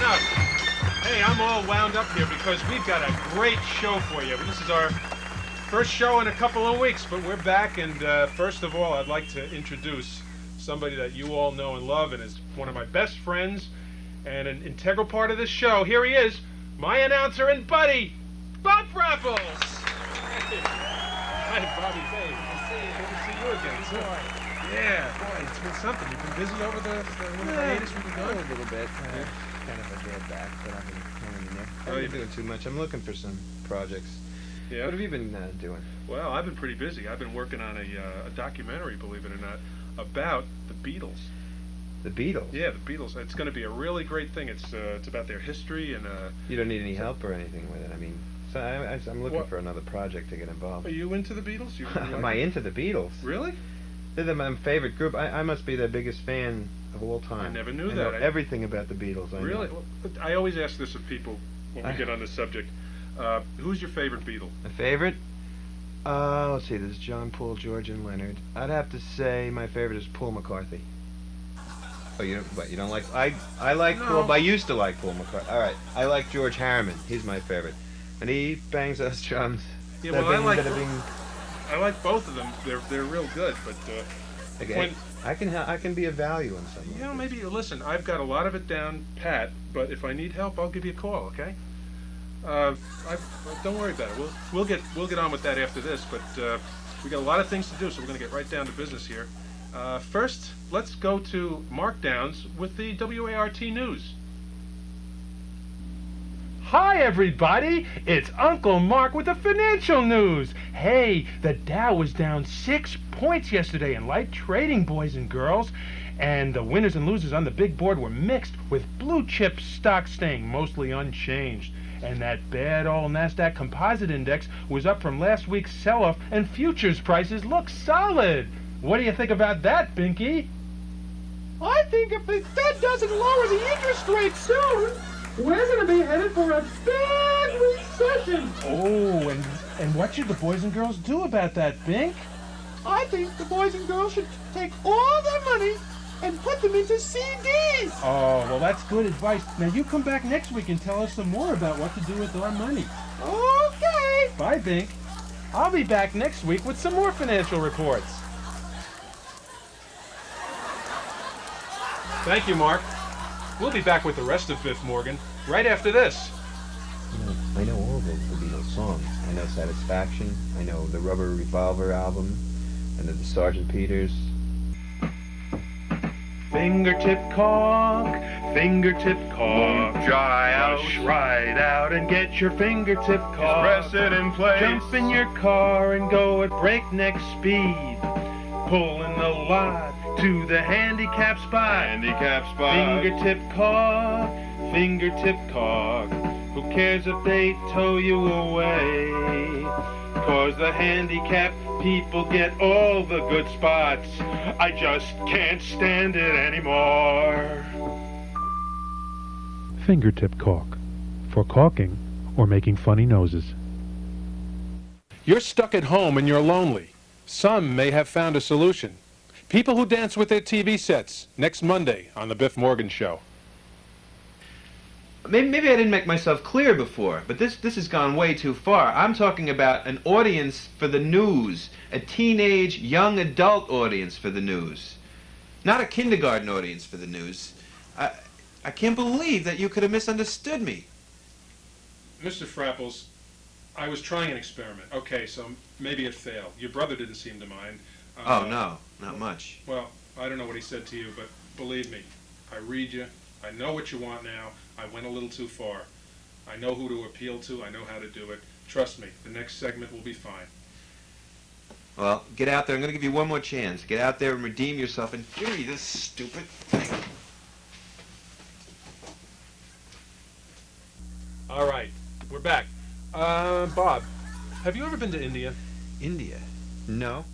enough. Hey, I'm all wound up here because we've got a great show for you. This is our first show in a couple of weeks, but we're back, and first of all, I'd like to introduce somebody that you all know and love and is one of my best friends and an integral part of this show. Here he is, my announcer and buddy, Bob Frapples. Hi, Bobby. Hey, good to see you again. Boy. Yeah, boy, it's been something. You've been busy over the hiatus we've been A going? little bit. Kind of a dead back, but I've been hanging in there. I Oh, haven't you've been doing too much. I'm looking for some projects. Yeah. What have you been doing? Well, I've been pretty busy. I've been working on a documentary, believe it or not, about the Beatles. The Beatles? Yeah, the Beatles. It's going to be a really great thing. It's about their history and. You don't need any help or anything with it. I mean, so I'm looking for another project to get involved. Are you into the Beatles? Am I into the Beatles? Really? They're my favorite group. I must be their biggest fan of all time. I never knew I that. know everything about the Beatles. I Really? know. Well, I always ask this of people when we get on this subject. Who's your favorite Beatle? My favorite? Let's see. There's John, Paul, George, and Leonard. I'd have to say my favorite is Paul McCartney. Oh, you don't like? I like No. Paul. I used to like Paul McCartney. All right. I like George Harriman. He's my favorite, and he bangs those drums. Yeah, well, I like both of them. They're real good, but Okay, I can be of value in some way. you know, maybe listen. I've got a lot of it down pat, but if I need help, I'll give you a call. Okay? Don't worry about it. We'll get on with that after this. But we got a lot of things to do, so we're going to get right down to business here. First, let's go to Mark Downs with the WART News. Hi everybody, it's Uncle Mark with the financial news. Hey, the Dow was down 6 points yesterday in light trading, boys and girls. And the winners and losers on the big board were mixed, with blue chip stocks staying mostly unchanged. And that bad old NASDAQ Composite Index was up from last week's sell-off, and futures prices look solid. What do you think about that, Binky? I think if the Fed doesn't lower the interest rate soon, we're going to be headed for a big recession. Oh, and what should the boys and girls do about that, Bink? I think the boys and girls should take all their money and put them into CDs. Oh, well, that's good advice. Now, you come back next week and tell us some more about what to do with our money. Okay. Bye, Bink. I'll be back next week with some more financial reports. Thank you, Mark. We'll be back with the rest of Biff Morgan right after this. I know all the Beatles songs. I know Satisfaction. I know the Rubber Revolver album. I know the Sgt. Peters. Fingertip caulk, dry out, rush right out and get your fingertip caulk. Press it in place. Jump in your car and go at breakneck speed. Pull in the lot to the handicap spot. Fingertip caulk. Who cares if they tow you away? 'Cause the handicap people get all the good spots. I just can't stand it anymore. Fingertip caulk. For caulking or making funny noses. You're stuck at home and you're lonely. Some may have found a solution. People who dance with their TV sets, next Monday on The Biff Morgan Show. Maybe I didn't make myself clear before, but this has gone way too far. I'm talking about an audience for the news, a teenage, young adult audience for the news, not a kindergarten audience for the news. I can't believe that you could have misunderstood me. Mr. Frapples, I was trying an experiment. Okay, so maybe it failed. Your brother didn't seem to mind. Oh, no, not much. Well, I don't know what he said to you, but believe me, I read you. I know what you want now. I went a little too far. I know who to appeal to. I know how to do it. Trust me, the next segment will be fine. Well, get out there. I'm going to give you one more chance. Get out there and redeem yourself and give me this stupid thing. All right, we're back. Bob, have you ever been to India? India? No,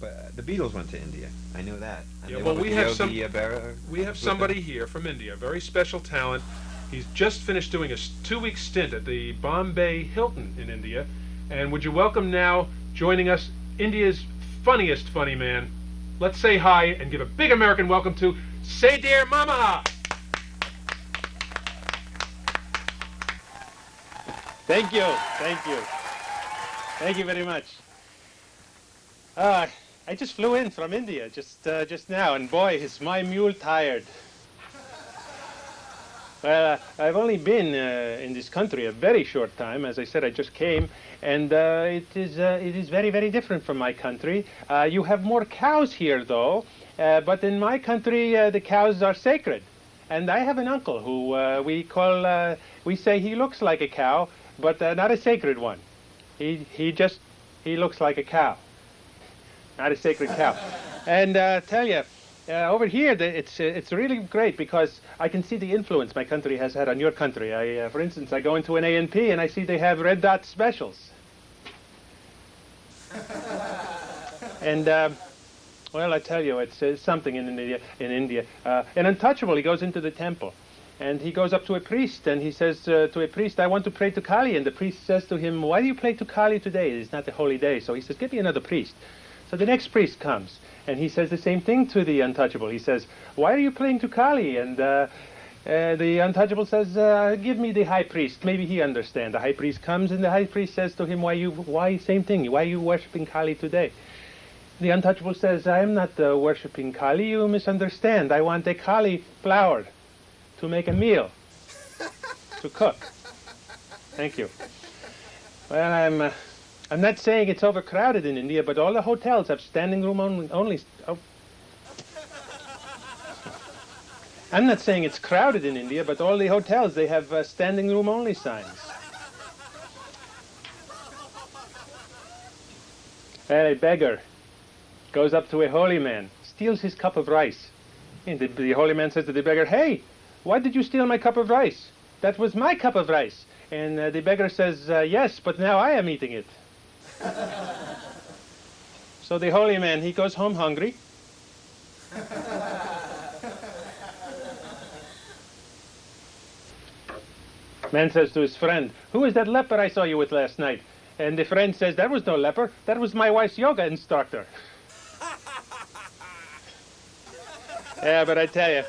but the Beatles went to India. I know that. And Yeah, they well, went we with have Yogi some. Berra We have with somebody them. here from India, very special talent. He's just finished doing a 2-week stint at the Bombay Hilton in India. And would you welcome now, joining us, India's funniest funny man. Let's say hi and give a big American welcome to Sadir Mama. Thank you. Thank you. Thank you very much. I just flew in from India just now, and boy, is my mule tired. Well, I've only been in this country a very short time. As I said, I just came, and it is very, very different from my country. You have more cows here, though, but in my country, the cows are sacred. And I have an uncle who we say he looks like a cow, but not a sacred one. He looks like a cow, not a sacred cow. And tell you, over here, it's really great because I can see the influence my country has had on your country. For instance, I go into an A&P and I see they have red dot specials. And well, I tell you, it's something in India. An untouchable, he goes into the temple, and he goes up to a priest, and he says to a priest, "I want to pray to Kali." And the priest says to him, "Why do you pray to Kali today? It's not a holy day." So he says, "Give me another priest." So the next priest comes, and he says the same thing to the untouchable. He says, "Why are you praying to Kali?" And the untouchable says, "Give me the high priest. Maybe he understands." The high priest comes, and the high priest says to him, same thing. Why are you worshiping Kali today? The untouchable says, "I am not worshiping Kali. You misunderstand. I want a Kali flour to make a meal, to cook." Thank you. Well, I'm not saying it's overcrowded in India, but all the hotels have standing room only. Oh. I'm not saying it's crowded in India, but all the hotels, they have standing room only signs. And a beggar goes up to a holy man, steals his cup of rice. And the holy man says to the beggar, "Hey, why did you steal my cup of rice? That was my cup of rice." And the beggar says, "Yes, but now I am eating it." So the holy man, he goes home hungry. Man says to his friend, "Who is that leper I saw you with last night?" And the friend says, "That was no leper. That was my wife's yoga instructor." Yeah, but I tell you,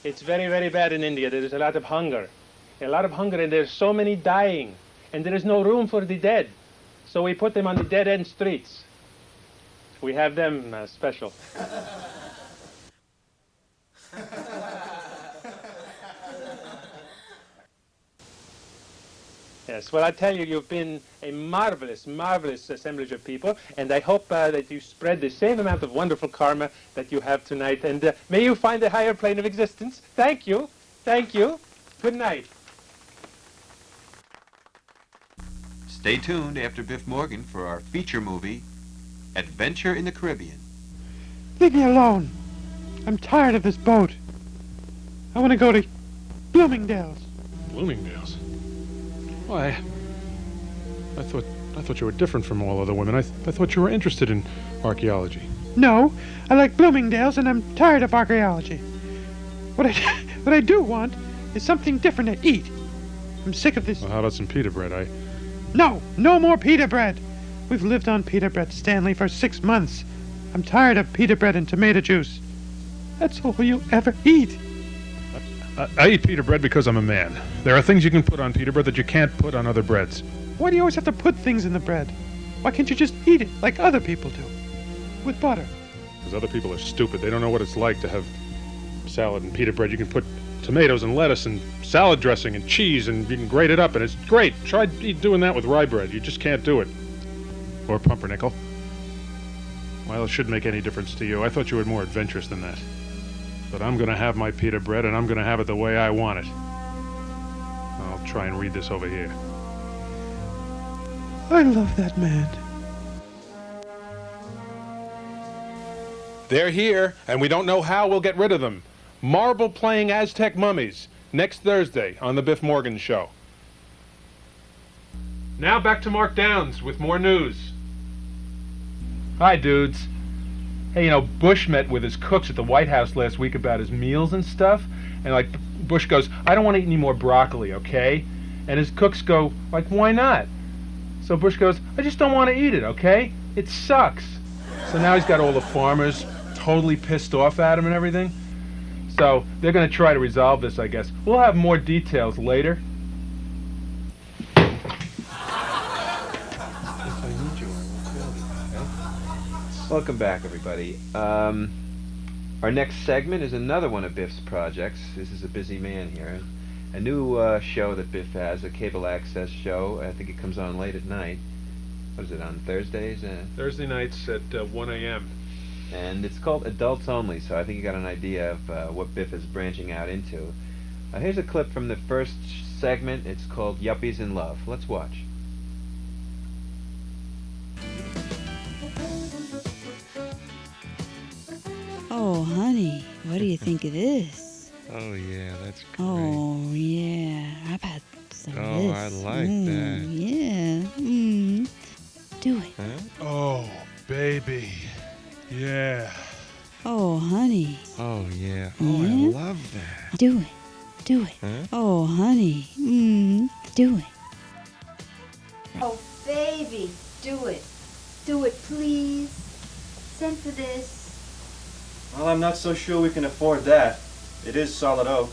it's very, very bad in India. There is a lot of hunger. And there's so many dying. And there is no room for the dead. So we put them on the dead-end streets. We have them special. Yes, well, I tell you, you've been a marvelous, marvelous assemblage of people, and I hope that you spread the same amount of wonderful karma that you have tonight, and may you find a higher plane of existence. Thank you. Thank you. Good night. Stay tuned after Biff Morgan for our feature movie, Adventure in the Caribbean. Leave me alone. I'm tired of this boat. I want to go to Bloomingdale's. Bloomingdale's? Why? I thought you were different from all other women. I thought you were interested in archaeology. No, I like Bloomingdale's, and I'm tired of archaeology. What I do want is something different to eat. I'm sick of this. Well, how about some pita bread? No more pita bread. We've lived on pita bread, Stanley, for 6 months. I'm tired of pita bread and tomato juice. That's all you ever eat. I eat pita bread because I'm a man. There are things you can put on pita bread that you can't put on other breads. Why do you always have to put things in the bread? Why can't you just eat it like other people do? With butter. Because other people are stupid. They don't know what it's like to have salad and pita bread. You can put tomatoes and lettuce and salad dressing and cheese, and you can grate it up, and it's great. Try doing that with rye bread. You just can't do it. Or pumpernickel. Well, it shouldn't make any difference to you. I thought you were more adventurous than that. But I'm going to have my pita bread, and I'm going to have it the way I want it. I'll try and read this over here. I love that man. They're here, and we don't know how we'll get rid of them. Marble-playing Aztec mummies, next Thursday on the Biff Morgan Show. Now back to Mark Downs with more news. Hi, dudes. Hey, Bush met with his cooks at the White House last week about his meals and stuff. And, Bush goes, "I don't want to eat any more broccoli, okay?" And his cooks go, "Why not?" So Bush goes, "I just don't want to eat it, okay? It sucks." So now he's got all the farmers totally pissed off at him and everything. So they're going to try to resolve this, I guess. We'll have more details later. Welcome back, everybody. Our next segment is another one of Biff's projects. This is a busy man here. A new show that Biff has, a cable access show. I think it comes on late at night. What is it, on Thursdays? Thursday nights at 1 a.m. And it's called Adults Only, so I think you got an idea of what Biff is branching out into. Here's a clip from the first segment. It's called Yuppies in Love. Let's watch. Oh, honey, what do you think of this? Oh, yeah, that's great. Oh, yeah. How about some of Oh, this? I like that. Yeah. Do it. Huh? Oh, baby. Yeah. Oh, honey. Oh, yeah. Oh, Mhm. I love that. Do it. Do it. Huh? Oh, honey. Do it. Oh, baby, do it. Do it, please. Send for this. Well, I'm not so sure we can afford that. It is solid oak.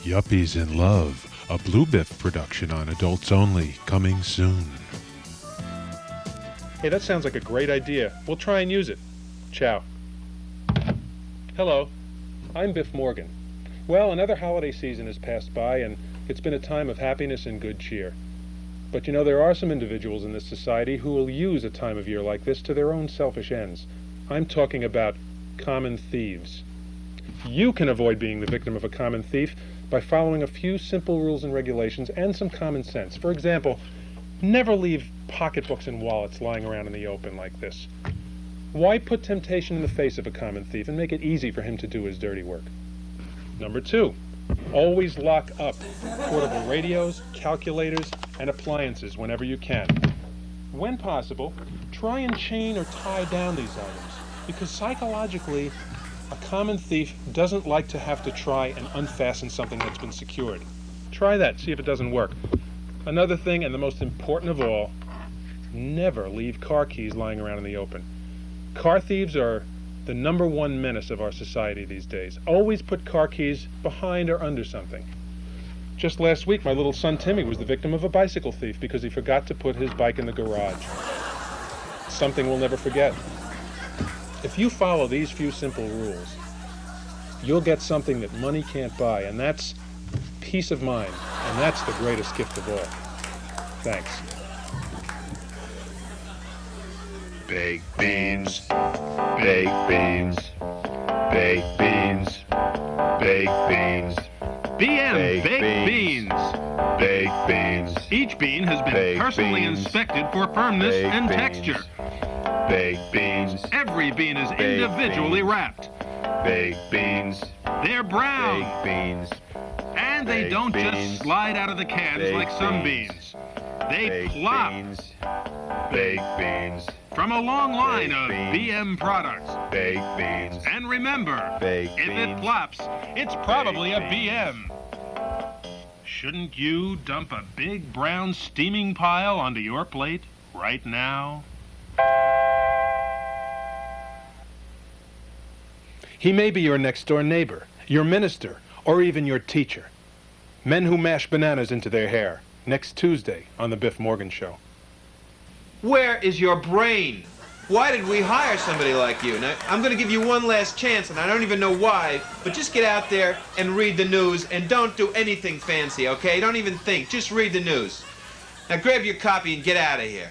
Yuppies in Love, a Blue Biff production on Adults Only, coming soon. Hey, that sounds like a great idea. We'll try and use it. Ciao. Hello, I'm Biff Morgan. Well, another holiday season has passed by, and it's been a time of happiness and good cheer. But you know, there are some individuals in this society who will use a time of year like this to their own selfish ends. I'm talking about common thieves. You can avoid being the victim of a common thief by following a few simple rules and regulations and some common sense. For example, never leave pocketbooks and wallets lying around in the open like this. Why put temptation in the face of a common thief and make it easy for him to do his dirty work? Number 2, always lock up portable radios, calculators, and appliances whenever you can. When possible, try and chain or tie down these items, because psychologically, a common thief doesn't like to have to try and unfasten something that's been secured. Try that, see if it doesn't work. Another thing, and the most important of all, never leave car keys lying around in the open. Car thieves are the #1 menace of our society these days. Always put car keys behind or under something. Just last week, my little son Timmy was the victim of a bicycle thief because he forgot to put his bike in the garage. Something we'll never forget. If you follow these few simple rules, you'll get something that money can't buy, and that's peace of mind, and that's the greatest gift of all. Thanks. Baked beans, baked beans, baked beans, baked beans. BM Baked Beans. Baked beans. Each bean has been Baked personally beans. inspected for firmness Baked and beans. texture. Baked beans. Every bean is Baked individually beans. wrapped. Baked beans. They're brown. Baked beans. And they Baked don't beans. just slide out of the cans Baked like some beans. beans. They Baked plop beans. Baked beans. from a long line Baked of beans. BM products. Baked beans. And remember, Baked if it beans. plops, it's probably a Baked beans. BM. Shouldn't you dump a big brown steaming pile onto your plate right now? He may be your next-door neighbor, your minister, or even your teacher. Men who mash bananas into their hair. Next Tuesday on the Biff Morgan Show. Where is your brain? Why did we hire somebody like you? Now, I'm going to give you one last chance, and I don't even know why, but just get out there and read the news, and don't do anything fancy, okay? Don't even think. Just read the news. Now grab your copy and get out of here.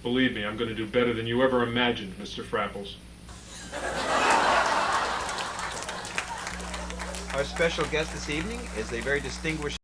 Believe me, I'm going to do better than you ever imagined, Mr. Frapples. Our special guest this evening is a very distinguished